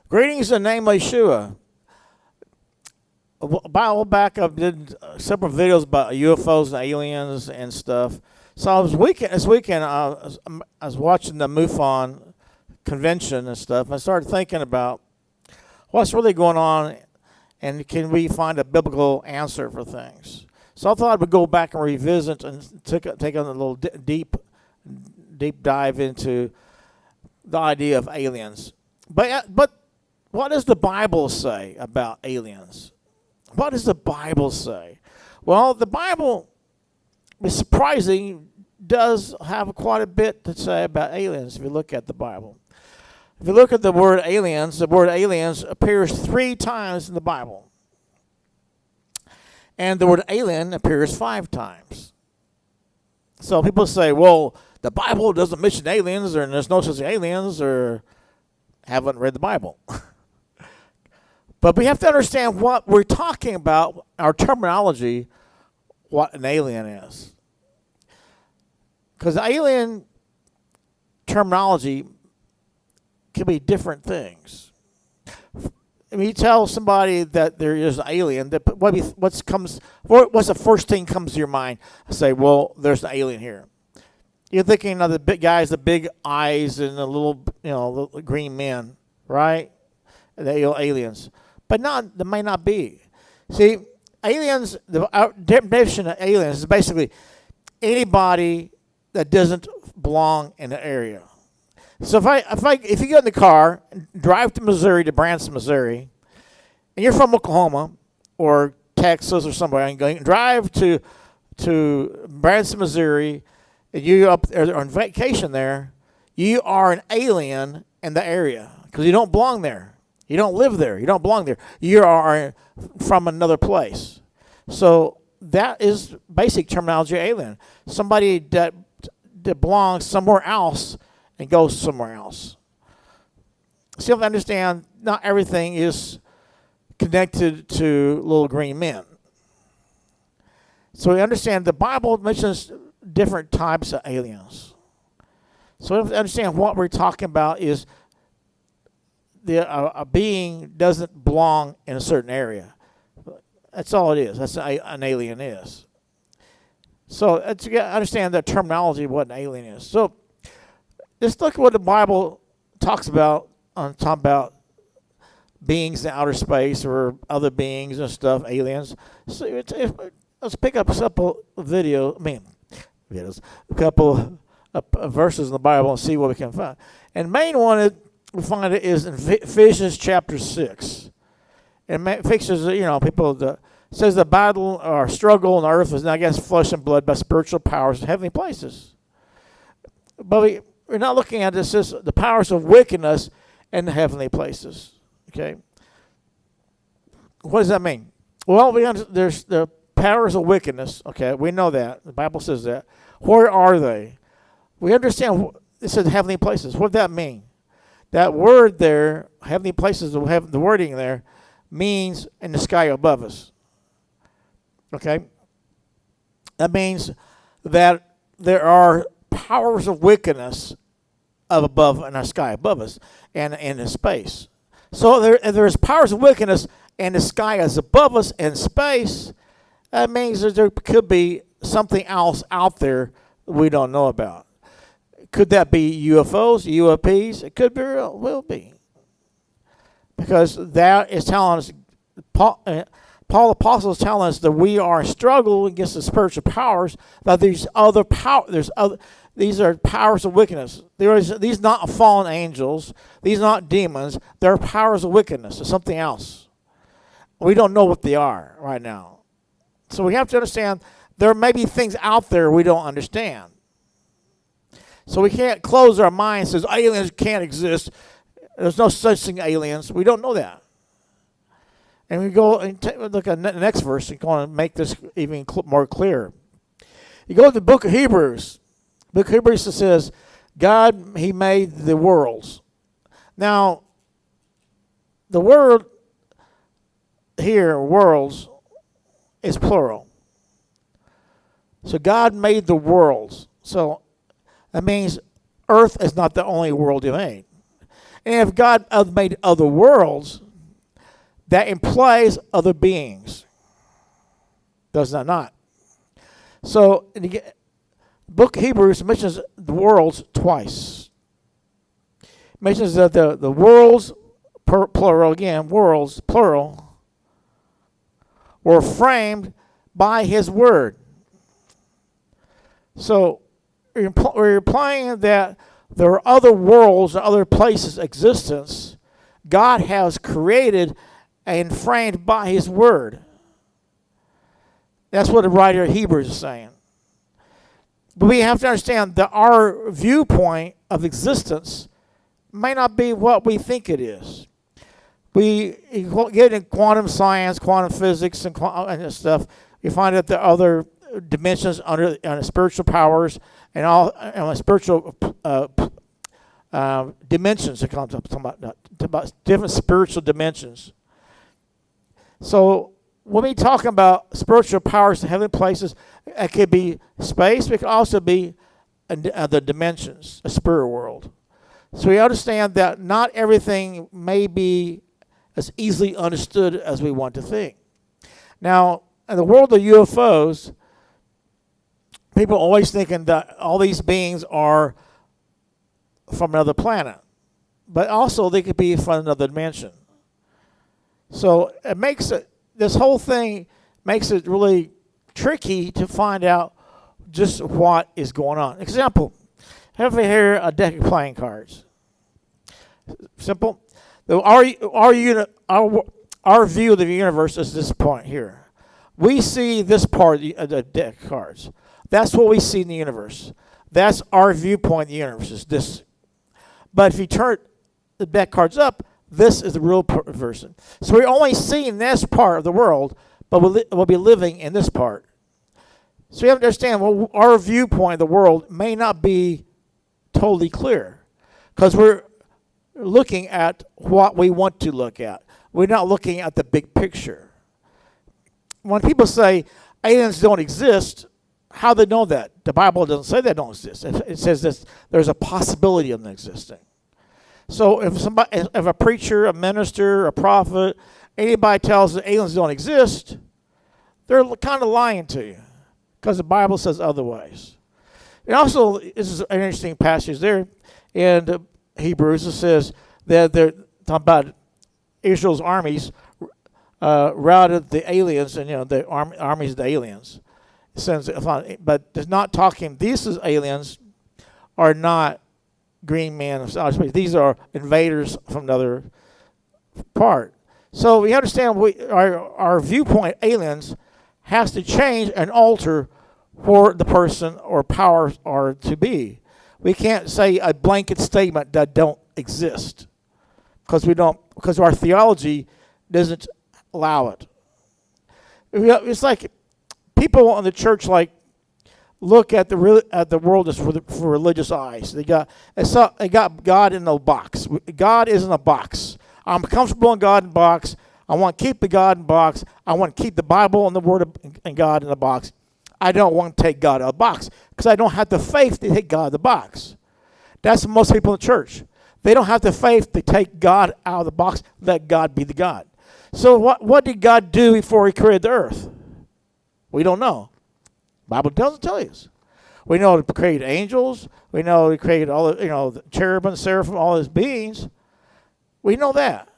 Greetings in the name of Yeshua. A while back, I did several videos about UFOs and aliens and stuff. So this weekend, I was watching the MUFON convention and stuff. And I started thinking about what's really going on, and can we find a biblical answer for things? So I thought I would go back and revisit and take a little deep dive into the idea of aliens. But what does the Bible say about aliens? What does the Bible say? Well, the Bible, is surprising, does have quite a bit to say about aliens if you look at the Bible. If you look at the word aliens appears 3 times in the Bible. And the word alien appears 5 times. So people say, well, the Bible doesn't mention aliens, or there's no such aliens, or haven't read the Bible. But we have to understand what we're talking about, our terminology, what an alien is. Because alien terminology can be different things. When you tell somebody that there is an alien, what's the first thing comes to your mind? I say, well, there's an alien here. You're thinking of the big guys, the big eyes, and the little green men, right? The aliens. But that may not be. See, aliens, our definition of aliens is basically anybody that doesn't belong in the area. So if you get in the car and drive to Missouri, to Branson, Missouri, and you're from Oklahoma or Texas or somewhere, and drive to Branson, Missouri, and you up there on vacation there, you are an alien in the area because you don't belong there. You don't live there. You don't belong there. You are from another place. So that is basic terminology of alien. Somebody that belongs somewhere else and goes somewhere else. So you have to understand, not everything is connected to little green men. So we understand the Bible mentions different types of aliens. So we have to understand what we're talking about is a being doesn't belong in a certain area. That's all it is. That's an alien is. So you got to understand the terminology of what an alien is. So let's look at what the Bible talks about talking about beings in outer space or other beings and stuff, aliens. So let's pick up a couple videos, a couple of verses in the Bible and see what we can find. And the main one we find it is in Ephesians chapter 6. And Ephesians, says the battle or struggle on earth is not against flesh and blood, but spiritual powers in heavenly places. But we're not looking at this as the powers of wickedness in the heavenly places. Okay? What does that mean? Well, there's the powers of wickedness. Okay, we know that. The Bible says that. Where are they? We understand it says heavenly places. What does that mean? That word there, heavenly places, the wording there, means in the sky above us. Okay? That means that there are powers of wickedness above in the sky above us and in space. So there's powers of wickedness and the sky is above us in space. That means that there could be something else out there we don't know about. Could that be UFOs, UAPs? It could will be. Because that is telling us, Paul the Apostle is telling us that we are struggling against the spiritual powers, that these are powers of wickedness. These not fallen angels, these are not demons, they're powers of wickedness. It's something else. We don't know what they are right now. So we have to understand there may be things out there we don't understand. So we can't close our minds and say aliens can't exist. There's no such thing as aliens. We don't know that. And we go and look at the next verse and go and make this even more clear. You go to the book of Hebrews. The book of Hebrews says, God, He made the worlds. Now, the word here, worlds, is plural. So God made the worlds. So that means earth is not the only world He made. And if God made other worlds, that implies other beings. Does that not? So in the book of Hebrews mentions the worlds twice. It mentions that the worlds, plural again, worlds, plural, were framed by his word. So we're implying that there are other worlds and other places' existence God has created and framed by his word. That's what the writer of Hebrews is saying. But we have to understand that our viewpoint of existence may not be what we think it is. We get in quantum science, quantum physics, and stuff. You find that there are other dimensions under spiritual powers and all spiritual dimensions. It comes up about different spiritual dimensions. So when we talk about spiritual powers in heavenly places, it could be space, but it could also be the dimensions, a spirit world. So we understand that not everything may be as easily understood as we want to think. Now, in the world of UFOs, people are always thinking that all these beings are from another planet, but also they could be from another dimension. So it makes it, this whole thing makes it really tricky to find out just what is going on. Example, have you here a deck of playing cards? Simple. Our view of the universe is this point here. We see this part of the deck of cards. That's what we see in the universe. That's our viewpoint of the universe, is this. But if you turn the deck cards up, this is the real person. So we're only seeing this part of the world, but we'll be living in this part. So you have to understand, well, our viewpoint of the world may not be totally clear because we're looking at what we want to look at. We're not looking at the big picture. When people say aliens don't exist, how do they know that? The Bible doesn't say they don't exist. It says that there's a possibility of them existing. So if a preacher, a minister, a prophet, anybody tells that aliens don't exist, they're kind of lying to you because the Bible says otherwise. And also, this is an interesting passage there in Hebrews. It says that they're talking about Israel's armies routed the aliens, and the armies of the aliens. But it's not talking. These aliens are not green men of outer space. These are invaders from another part. So we understand our viewpoint, aliens, has to change and alter for the person or powers are to be. We can't say a blanket statement that don't exist because our theology doesn't allow it. It's like people in the church look at the world as for religious eyes. They got God in a box. God isn't a box. I'm comfortable in God in a box. I want to keep the God in a box. I want to keep the Bible and the Word and God in a box. I don't want to take God out of the box because I don't have the faith to take God out of the box. That's most people in the church. They don't have the faith to take God out of the box, let God be the God. So what did God do before he created the earth? We don't know. The Bible doesn't tell us. We know he created angels. We know he created all the cherubim, seraphim, all his beings. We know that.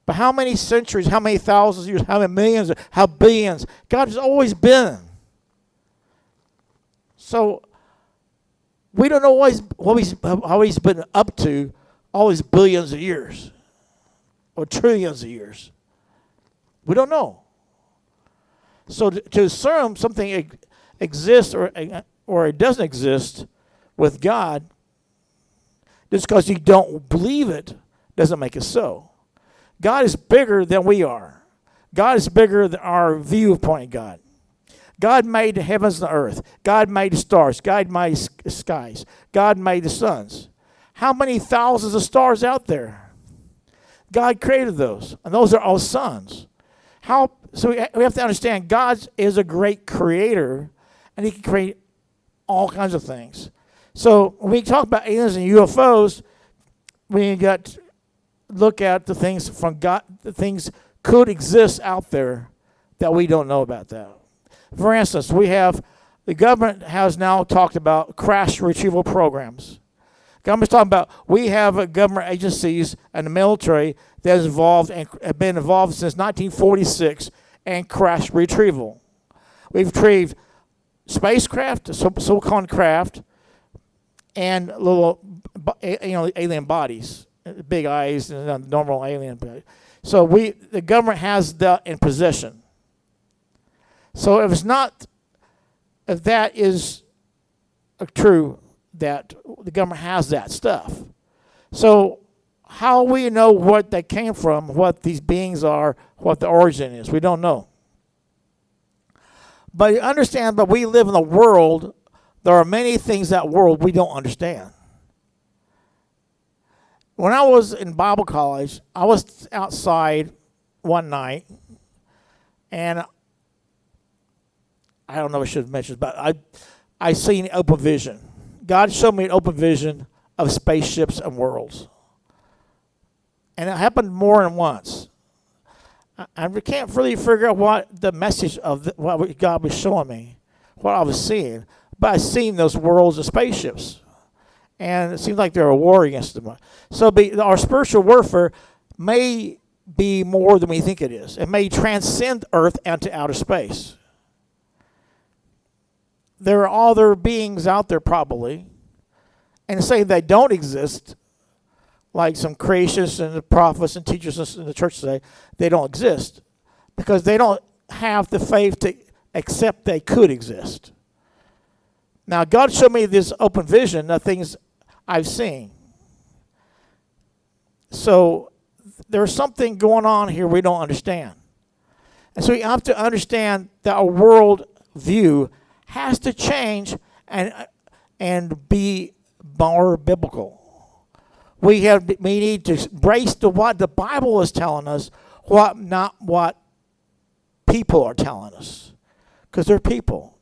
But how many centuries, how many thousands of years, how many millions, how billions? God has always been. So we don't know how he's been up to all these billions of years or trillions of years. We don't know. So to assume something exists or it doesn't exist with God, just because you don't believe it, doesn't make it so. God is bigger than we are. God is bigger than our viewpoint of God. God made the heavens and the earth. God made the stars. God made the skies. God made the suns. How many thousands of stars out there? God created those, and those are all suns. So we have to understand God is a great creator, and he can create all kinds of things. So when we talk about aliens and UFOs, we got to look at the things from God. The things could exist out there that we don't know about that. For instance, the government has now talked about crash retrieval programs. Government's talking about, we have government agencies and the military that is involved and have been involved since 1946 in crash retrieval. We've retrieved spacecraft, so-called craft, and little, alien bodies, big eyes, and normal alien bodies. So the government has that in possession. So if that is true, that the government has that stuff. So how we know what they came from, what these beings are, what the origin is, we don't know. But you understand that we live in a world, there are many things in that world we don't understand. When I was in Bible college, I was outside one night, and I don't know if I should have mentioned, but I seen open vision. God showed me an open vision of spaceships and worlds. And it happened more than once. I can't really figure out what the message of what God was showing me, what I was seeing. But I seen those worlds of spaceships. And it seems like they're a war against them. So our spiritual warfare may be more than we think it is. It may transcend Earth into outer space. There are other beings out there probably. And say they don't exist, like some creationists and the prophets and teachers in the church today, they don't exist because they don't have the faith to accept they could exist. Now, God showed me this open vision of things I've seen. So there's something going on here we don't understand. And so you have to understand that our world view has to change and be more biblical. We need to embrace what the Bible is telling us, not what people are telling us, because they're people.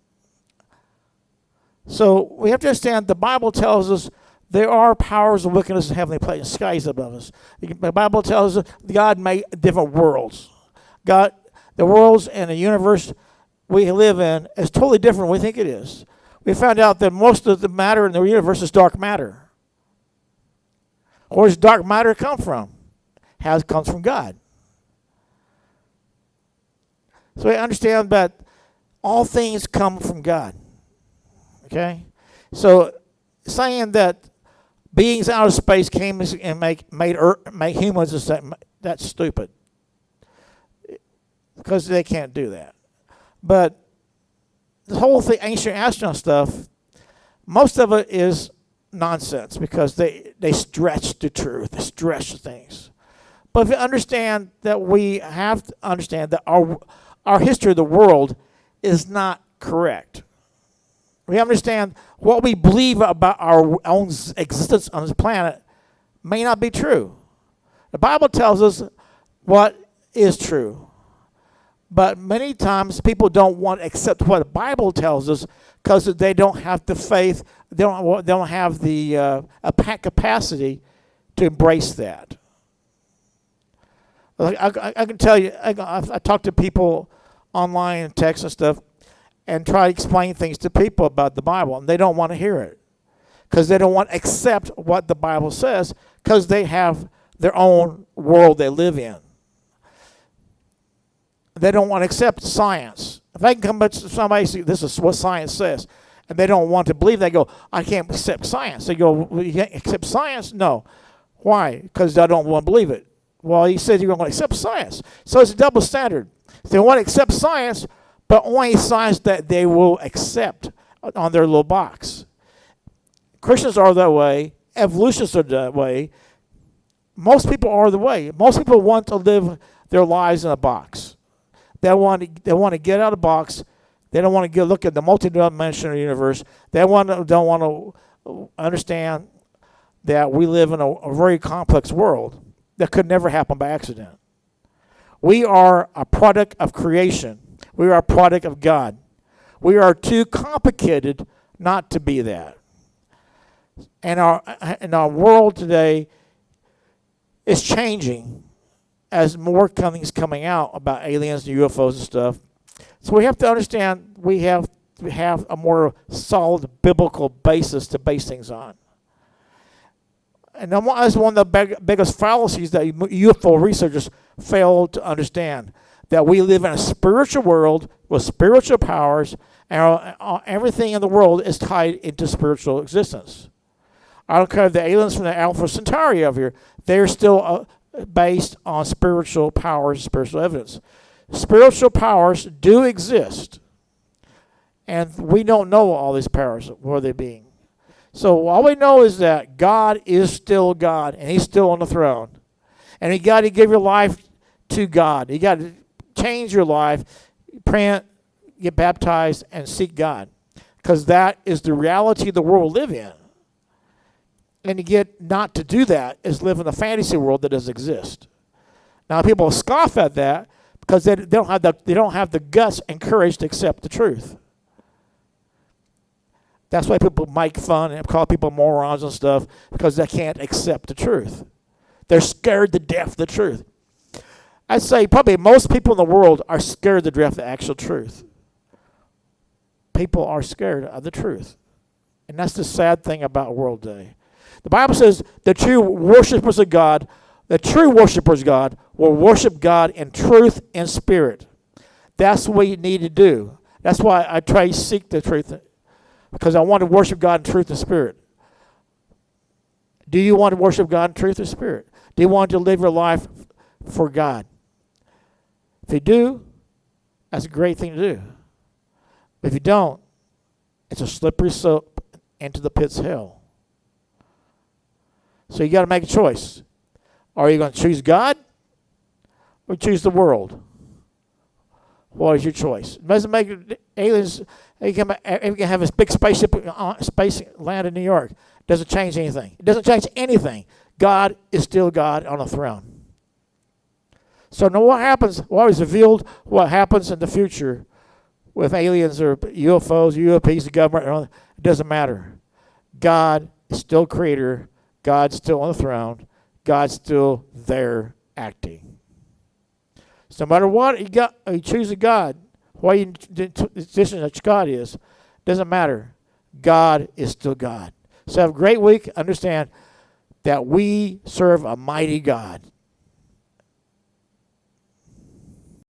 So we have to understand the Bible tells us there are powers of wickedness in heavenly places, skies above us. The Bible tells us God made different worlds. The worlds and the universe we live in is totally different than we think it is. We found out that most of the matter in the universe is dark matter. Where does dark matter come from? It comes from God. So we understand that all things come from God. Okay? So saying that beings out of space came and made humans, that's stupid. Because they can't do that. But the whole thing, ancient astronaut stuff, most of it is nonsense because they stretch the truth, they stretch things. But if you understand that we have to understand that our history of the world is not correct. We understand what we believe about our own existence on this planet may not be true. The Bible tells us what is true. But many times people don't want to accept what the Bible tells us because they don't have the faith, they don't have the capacity to embrace that. I can tell you, I talk to people online and text and stuff and try to explain things to people about the Bible, and they don't want to hear it because they don't want to accept what the Bible says because they have their own world they live in. They don't want to accept science. If they can come up to somebody and say, this is what science says, and they don't want to believe, they go, I can't accept science. They go, well, you can't accept science? No. Why? Because I don't want to believe it. Well, he said you're going to accept science. So it's a double standard. They want to accept science, but only science that they will accept on their little box. Christians are that way. Evolutionists are that way. Most people are the way. Most people want to live their lives in a box. They want to get out of the box. They don't want to look at the multidimensional universe. They don't want to understand that we live in a very complex world that could never happen by accident. We are a product of creation. We are a product of God. We are too complicated not to be that. And our world today is changing as more things coming out about aliens and UFOs and stuff. So we have to understand we have to have a more solid biblical basis to base things on. And that's one of the biggest fallacies that UFO researchers fail to understand, that we live in a spiritual world with spiritual powers, and everything in the world is tied into spiritual existence. I don't care if the aliens from the Alpha Centauri over here, they're still based on spiritual powers, spiritual evidence. Spiritual powers do exist, and we don't know all these powers, where they're being. So all we know is that God is still God, and he's still on the throne. And you got to give your life to God. You got to change your life, pray, get baptized, and seek God, because that is the reality of the world we live in. And to get not to do that is live in a fantasy world that doesn't exist. Now people scoff at that because they don't have the guts and courage to accept the truth. That's why people make fun and call people morons and stuff, because they can't accept the truth. They're scared to death of the truth. I'd say probably most people in the world are scared to death of the actual truth. People are scared of the truth. And that's the sad thing about world today. The Bible says the true worshipers of God, will worship God in truth and spirit. That's what you need to do. That's why I try to seek the truth, because I want to worship God in truth and spirit. Do you want to worship God in truth and spirit? Do you want to live your life for God? If you do, that's a great thing to do. But if you don't, it's a slippery slope into the pits of hell. So you got to make a choice. Are you going to choose God or choose the world? What is your choice? It doesn't make aliens. You can have a big spaceship, space land in New York. It doesn't change anything. It doesn't change anything. God is still God on the throne. So now what happens? What is revealed? What happens in the future with aliens or UFOs, UAPs, the government? It doesn't matter. God is still creator. God's still on the throne. God's still there acting. So no matter what you choose a God, what your decision that God is, doesn't matter. God is still God. So have a great week. Understand that we serve a mighty God.